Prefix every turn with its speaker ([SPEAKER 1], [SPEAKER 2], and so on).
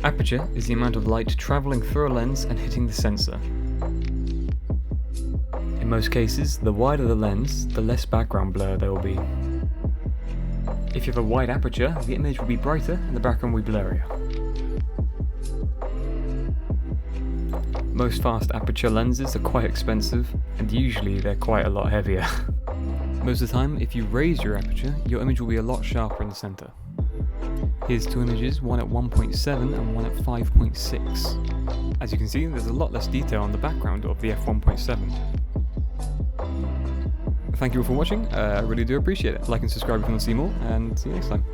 [SPEAKER 1] Aperture is the amount of light travelling through a lens and hitting the sensor. In most cases, the wider the lens, the less background blur there will be. If you have a wide aperture, the image will be brighter and the background will be blurrier. Most fast aperture lenses are quite expensive, and usually they're quite a lot heavier. Most of the time, if you raise your aperture, your image will be a lot sharper in the center. Here's two images, one at 1.7 and one at 5.6. As you can see, there's a lot less detail on the background of the f1.7. Thank you all for watching, I really do appreciate it. Like and subscribe if you want to see more, and see you next time.